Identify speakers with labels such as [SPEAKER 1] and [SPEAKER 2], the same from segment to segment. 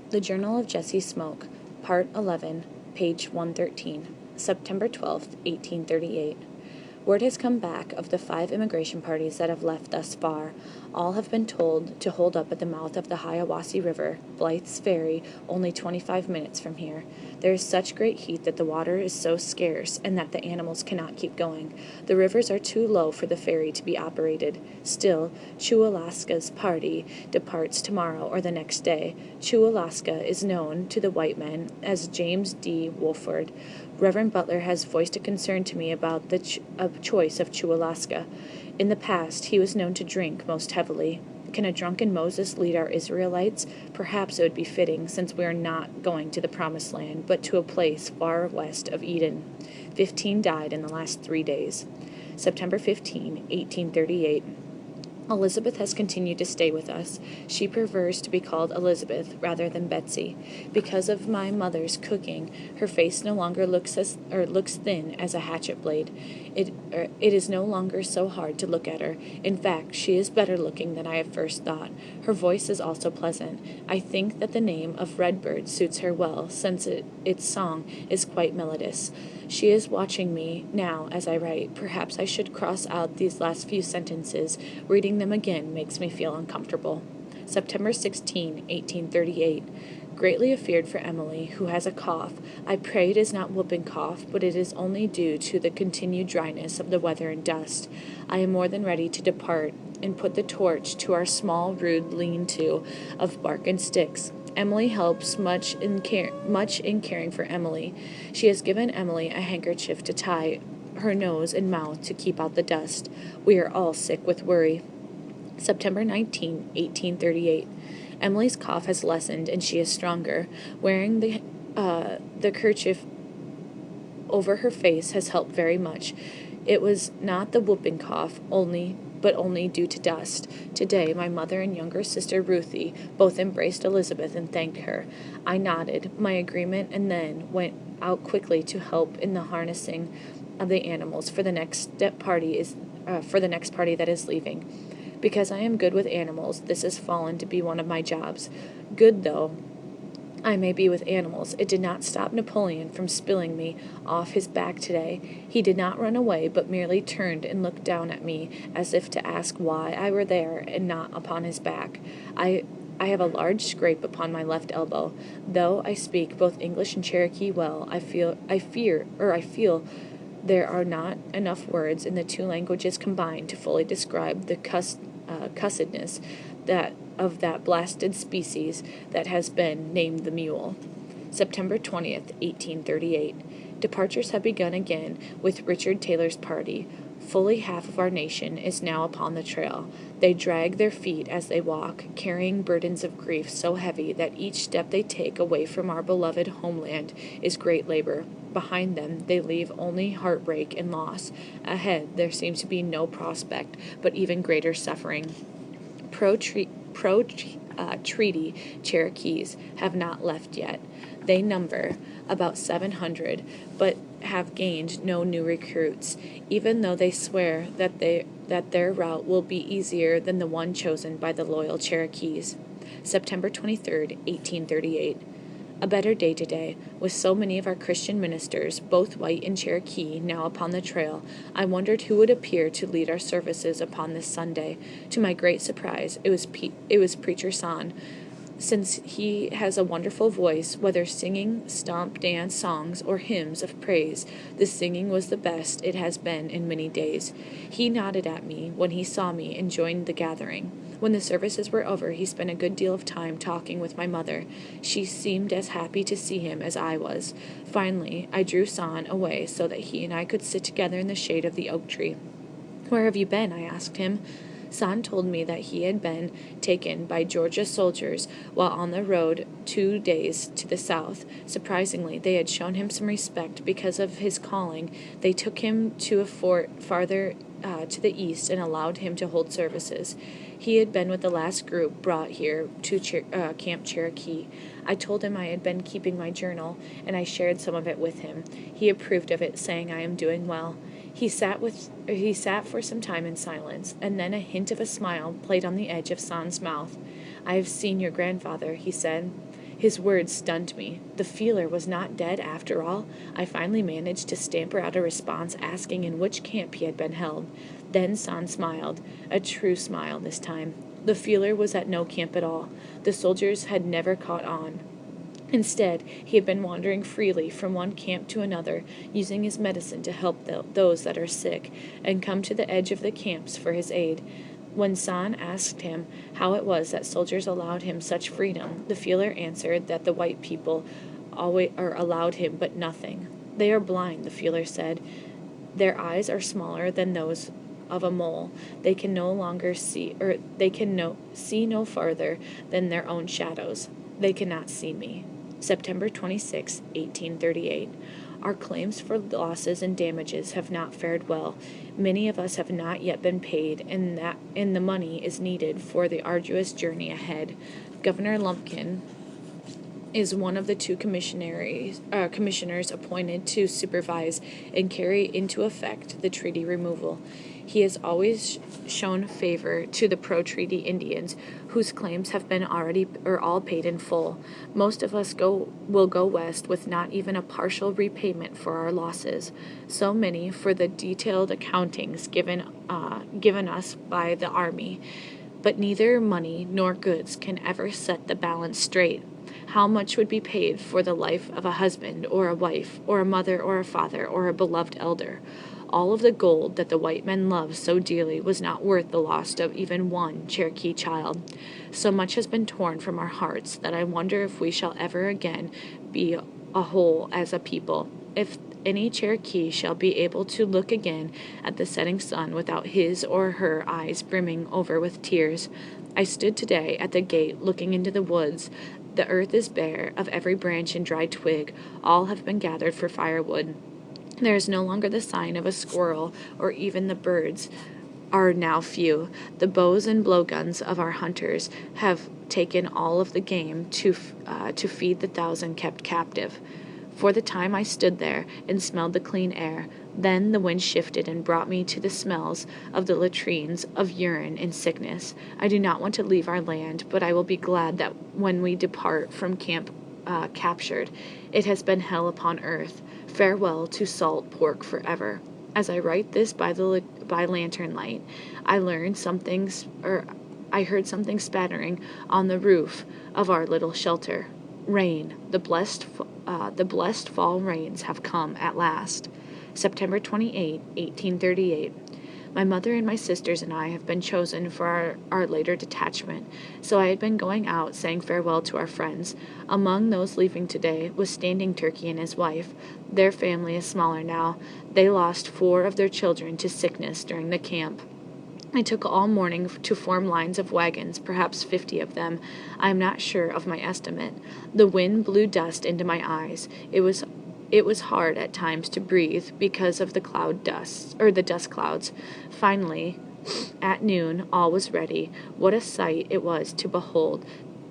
[SPEAKER 1] The Journal of Jesse Smoke, Part 11, page 113, September 12th, 1838. Word has come back of the 5 immigration parties that have left thus far. All have been told to hold up at the mouth of the Hiawassee River, Blythe's Ferry, only 25 minutes from here. There is such great heat that the water is so scarce, and that the animals cannot keep going. The rivers are too low for the ferry to be operated. Still, Chewalaska's party departs tomorrow or the next day. Chewalaska is known to the white men as James D. Wolford. Reverend Butler has voiced a concern to me about the choice of Chewalaska. In the past, he was known to drink most heavily. Can a drunken Moses lead our Israelites? Perhaps it would be fitting, since we are not going to the Promised Land, but to a place far west of Eden. 15 died in the last 3 days. September 15, 1838. Elizabeth has continued to stay with us. She prefers to be called Elizabeth rather than Betsy. Because of my mother's cooking, her face no longer looks thin as a hatchet blade. It is no longer so hard to look at her. In fact, she is better looking than I had first thought. Her voice is also pleasant. I think that the name of Redbird suits her well, since its song is quite melodious. She is watching me now as I write. Perhaps I should cross out these last few sentences. Reading them again makes me feel uncomfortable. September 16, 1838. Greatly afeared for Emily, who has a cough. I pray it is not whooping cough, but it is only due to the continued dryness of the weather and dust. I am more than ready to depart and put the torch to our small, rude lean-to of bark and sticks. Emily helps much in caring for Emily. She has given Emily a handkerchief to tie her nose and mouth to keep out the dust. We are all sick with worry. September 19, 1838. Emily's cough has lessened and she is stronger. Wearing the kerchief over her face has helped very much. It was not the whooping cough, but only due to dust. Today, my mother and younger sister Ruthie both embraced Elizabeth and thanked her. I nodded my agreement and then went out quickly to help in the harnessing of the animals for the next party that is leaving. Because I am good with animals, this has fallen to be one of my jobs. Good though I may be with animals, it did not stop Napoleon from spilling me off his back today. He did not run away, but merely turned and looked down at me, as if to ask why I were there and not upon his back. I have a large scrape upon my left elbow. Though I speak both English and Cherokee well, I feel there are not enough words in the 2 languages combined to fully describe the cussedness of that blasted species that has been named the mule. September 20th, 1838. Departures have begun again with Richard Taylor's party. Fully half of our nation is now upon the trail. They drag their feet as they walk, carrying burdens of grief so heavy that each step they take away from our beloved homeland is great labor. Behind them, they leave only heartbreak and loss. Ahead, there seems to be no prospect, but even greater suffering. Treaty Cherokees have not left yet. They number about 700, but have gained no new recruits, even though they swear that their route will be easier than the one chosen by the loyal Cherokees. September 23rd, 1838. A better day today, with so many of our Christian ministers, both white and Cherokee, now upon the trail. I wondered who would appear to lead our services upon this Sunday. To my great surprise, it was Preacher San. Since he has a wonderful voice, whether singing stomp dance songs or hymns of praise, the singing was the best it has been in many days. He nodded at me when he saw me and joined the gathering. When the services were over, he spent a good deal of time talking with my mother. She seemed as happy to see him as I was. Finally, I drew San away so that he and I could sit together in the shade of the oak tree. "Where have you been?" I asked him. San told me that he had been taken by Georgia soldiers while on the road 2 days to the south. Surprisingly, they had shown him some respect because of his calling. They took him to a fort farther to the east and allowed him to hold services. He had been with the last group brought here to Camp Cherokee. I told him I had been keeping my journal, and I shared some of it with him. He approved of it, saying I am doing well. He sat for some time in silence, and then a hint of a smile played on the edge of San's mouth. "I have seen your grandfather," he said. His words stunned me. The feeler was not dead after all. I finally managed to stammer out a response asking in which camp he had been held. Then San smiled, a true smile this time. The feeler was at no camp at all. The soldiers had never caught on. Instead, he had been wandering freely from one camp to another, using his medicine to help those that are sick, and come to the edge of the camps for his aid. When San asked him how it was that soldiers allowed him such freedom, the feeler answered that the white people always allowed him but nothing. They are blind, the feeler said. Their eyes are smaller than those of a mole. They can no longer see, or they can see no farther than their own shadows. They cannot see me. September 26, 1838. Our claims for losses and damages have not fared well. Many of us have not yet been paid, and the money is needed for the arduous journey ahead. Governor Lumpkin is one of the two commissioners appointed to supervise and carry into effect the treaty removal. He has always shown favor to the pro-treaty Indians, whose claims have been all paid in full. Most of us will go west with not even a partial repayment for our losses. So many for the detailed accountings given us by the army. But neither money nor goods can ever set the balance straight. How much would be paid for the life of a husband or a wife or a mother or a father or a beloved elder? All of the gold that the white men loved so dearly was not worth the loss of even one Cherokee child. So much has been torn from our hearts that I wonder if we shall ever again be a whole as a people. If any Cherokee shall be able to look again at the setting sun without his or her eyes brimming over with tears. I stood today at the gate looking into the woods. The earth is bare of every branch and dry twig. All have been gathered for firewood. There is no longer the sign of a squirrel, or even the birds are now few. The bows and blowguns of our hunters have taken all of the game to feed the 1,000 kept captive. For the time I stood there and smelled the clean air. Then the wind shifted and brought me to the smells of the latrines, of urine and sickness. I do not want to leave our land, but I will be glad that when we depart from camp captured, it has been hell upon earth. Farewell to salt pork forever. As I write this by lantern light, I heard something spattering on the roof of our little shelter. Rain, the blessed fall rains have come at last. September 28, 1838. My mother and my sisters and I have been chosen for our later detachment, so I had been going out saying farewell to our friends. Among those leaving today was Standing Turkey and his wife. Their family is smaller now. They lost 4 of their children to sickness during the camp. I took all morning to form lines of wagons, perhaps 50 of them. I am not sure of my estimate. The wind blew dust into my eyes. It was hard at times to breathe because of the dust clouds. Finally, at noon, all was ready. What a sight it was to behold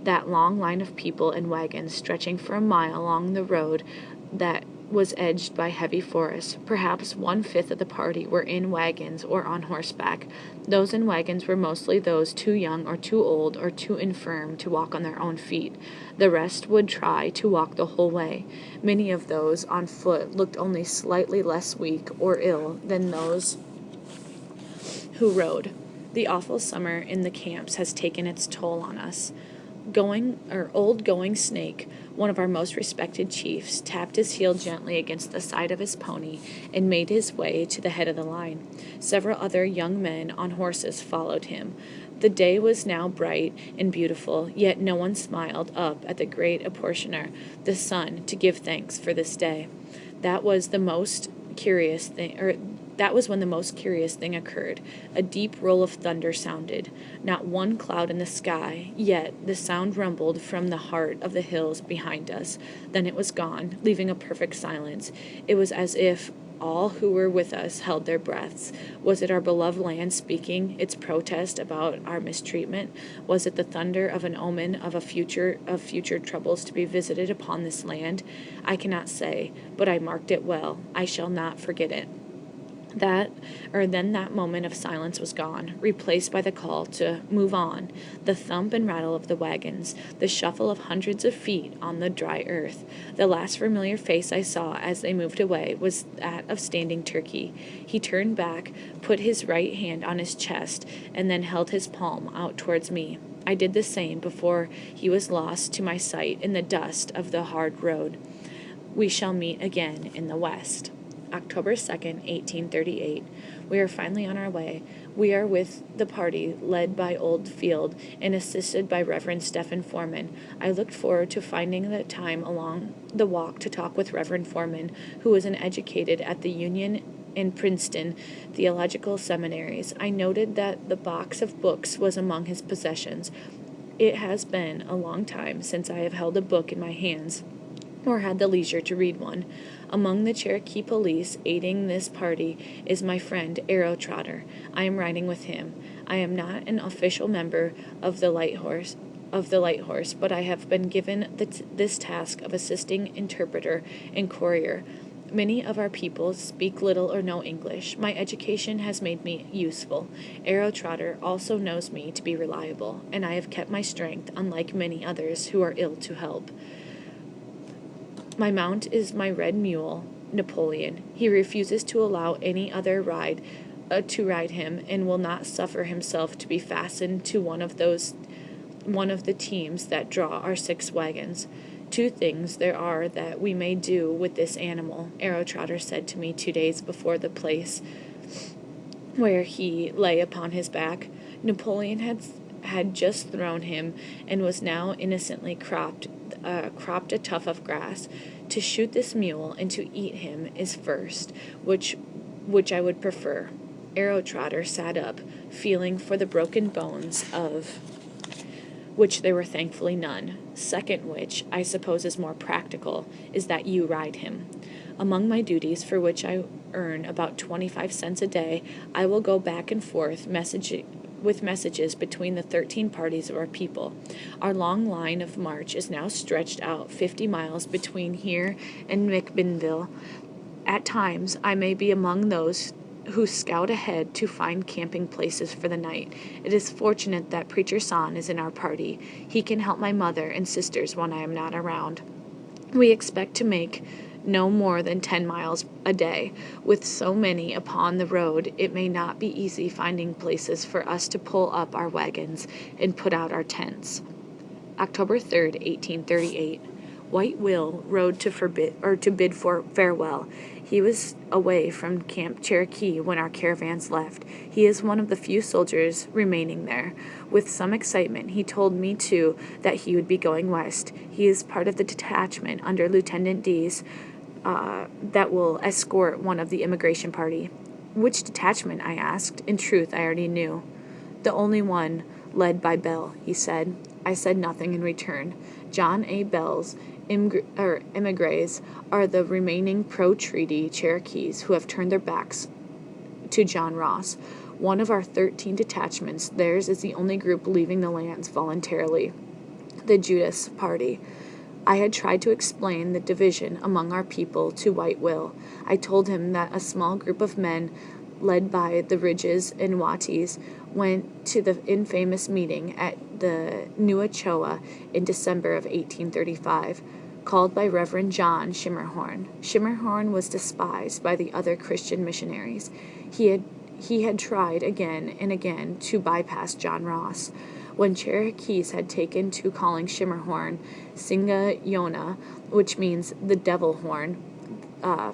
[SPEAKER 1] that long line of people and wagons stretching for a mile along the road that was edged by heavy forests. Perhaps 1/5 of the party were in wagons or on horseback. Those in wagons were mostly those too young or too old or too infirm to walk on their own feet. The rest would try to walk the whole way. Many of those on foot looked only slightly less weak or ill than those who rode. The awful summer in the camps has taken its toll on us. Old Going Snake, one of our most respected chiefs, tapped his heel gently against the side of his pony and made his way to the head of the line. Several other young men on horses followed him. The day was now bright and beautiful, yet no one smiled up at the great apportioner, the sun, to give thanks for this day. That was when the most curious thing occurred. A deep roll of thunder sounded. Not one cloud in the sky, yet the sound rumbled from the heart of the hills behind us. Then it was gone, leaving a perfect silence. It was as if all who were with us held their breaths. Was it our beloved land speaking its protest about our mistreatment? Was it the thunder of an omen of future troubles to be visited upon this land? I cannot say, but I marked it well. I shall not forget it. Then that moment of silence was gone, replaced by the call to move on, the thump and rattle of the wagons, the shuffle of hundreds of feet on the dry earth. The last familiar face I saw as they moved away was that of Standing Turkey. He turned back, put his right hand on his chest, and then held his palm out towards me. I did the same before he was lost to my sight in the dust of the hard road. We shall meet again in the West. October 2nd, 1838. We are finally on our way. We are with the party led by Old Field and assisted by Reverend Stephen Foreman. I looked forward to finding the time along the walk to talk with Reverend Foreman, who was an educated at the Union and Princeton theological seminaries. I noted that the box of books was among his possessions. It has been a long time since I have held a book in my hands or had the leisure to read one. Among the Cherokee police aiding this party is my friend Arrow Trotter. I am riding with him. I am not an official member of the Light Horse, but I have been given this task of assisting interpreter and courier. Many of our people speak little or no English. My education has made me useful. Arrow Trotter also knows me to be reliable, and I have kept my strength, unlike many others who are ill to help. My mount is my red mule, Napoleon. He refuses to allow any other to ride him, and will not suffer himself to be fastened to one of the teams that draw our 6 wagons. 2 things there are that we may do with this animal, Arrow Trotter said to me 2 days before the place where he lay upon his back. Napoleon had just thrown him and was now innocently cropped a tuft of grass. To shoot this mule and to eat him is first, which I would prefer. Arrow Trotter sat up, feeling for the broken bones of which there were thankfully none. Second, which I suppose is more practical, is that you ride him. Among my duties, for which I earn about 25 cents a day, I will go back and forth with messages between the 13 parties of our people. Our long line of march is now stretched out 50 miles between here and McMinnville. At times, I may be among those who scout ahead to find camping places for the night. It is fortunate that Preacher San is in our party. He can help my mother and sisters when I am not around. We expect to make no more than 10 miles a day. With so many upon the road, it may not be easy finding places for us to pull up our wagons and put out our tents. October 3rd, 1838. White Will rode to bid for farewell. He was away from Camp Cherokee when our caravans left. He is one of the few soldiers remaining there. With some excitement, he told me, too, that he would be going west. He is part of the detachment under Lieutenant Dees that will escort one of the immigration party. Which detachment? I asked. In truth, I already knew. The only one led by Bell, he said. I said nothing in return. John A. Bell's emigres are the remaining pro-treaty Cherokees who have turned their backs to John Ross. One of our 13 detachments, theirs is the only group leaving the lands voluntarily, the Judas Party. I had tried to explain the division among our people to White Will. I told him that a small group of men led by the Ridges and Watties went to the infamous meeting at the Nuachoa in December of 1835, called by Reverend John Schimmerhorn. Schimmerhorn was despised by the other Christian missionaries. He had tried again and again to bypass John Ross. When Cherokees had taken to calling Schimmerhorn Singa Yona, which means the devil horn,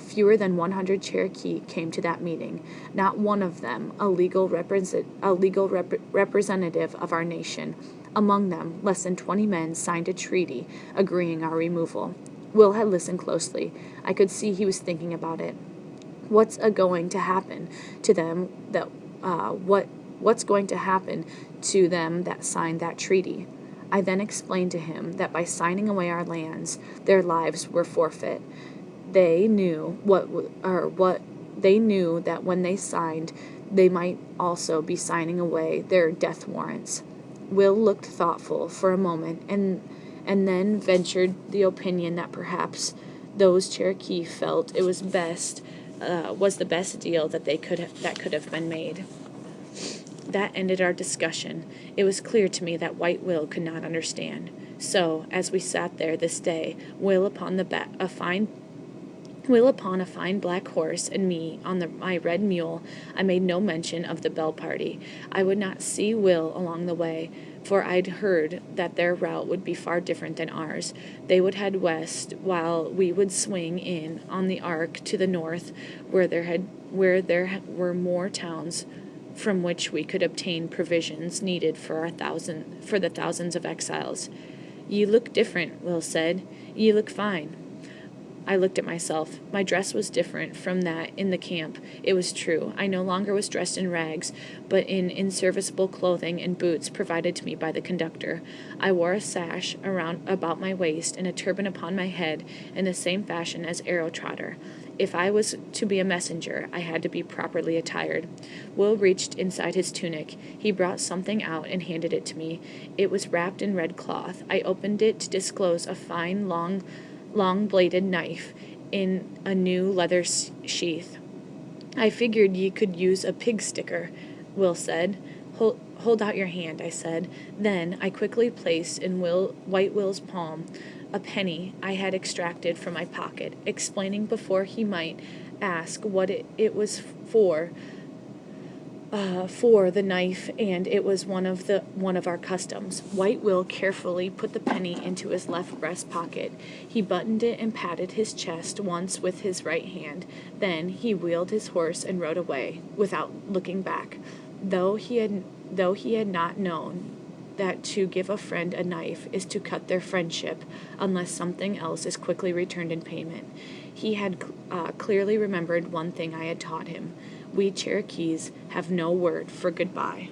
[SPEAKER 1] fewer than 100 Cherokee came to that meeting, not one of them a legal representative of our nation. Among them, less than 20 men signed a treaty agreeing our removal. Will had listened closely. I could see he was thinking about it. What's going to happen to them what's going to happen to them that signed that treaty? I then explained to him that by signing away our lands, their lives were forfeit. They knew that when they signed, they might also be signing away their death warrants. Will looked thoughtful for a moment and then ventured the opinion that perhaps those Cherokee felt it was best was the best deal that could have been made. That ended our discussion. It was clear to me that White Will could not understand. So, as we sat there this day, Will upon a fine black horse, and me on my red mule, I made no mention of the Bell party. I would not see Will along the way, for I'd heard that their route would be far different than ours. They would head west, while we would swing in on the arc to the north, where there were more towns from which we could obtain provisions needed for the thousands of exiles. "Ye look different," Will said. "Ye look fine." I looked at myself. My dress was different from that in the camp. It was true. I no longer was dressed in rags, but in inserviceable clothing and boots provided to me by the conductor. I wore a sash about my waist and a turban upon my head in the same fashion as Arrow Trotter. If I was to be a messenger, I had to be properly attired. Will reached inside his tunic. He brought something out and handed it to me. It was wrapped in red cloth. I opened it to disclose a fine, long-bladed knife in a new leather sheath. "I figured ye could use a pig sticker," Will said. Hold out your hand," I said. Then I quickly placed in White Will's palm a penny I had extracted from my pocket, explaining before he might ask what it was for the knife, and it was one of our customs. White Will carefully put the penny into his left breast pocket. He buttoned it and patted his chest once with his right hand. Then he wheeled his horse and rode away, without looking back. Though he had not known that to give a friend a knife is to cut their friendship unless something else is quickly returned in payment, he had clearly remembered one thing I had taught him. We Cherokees have no word for goodbye.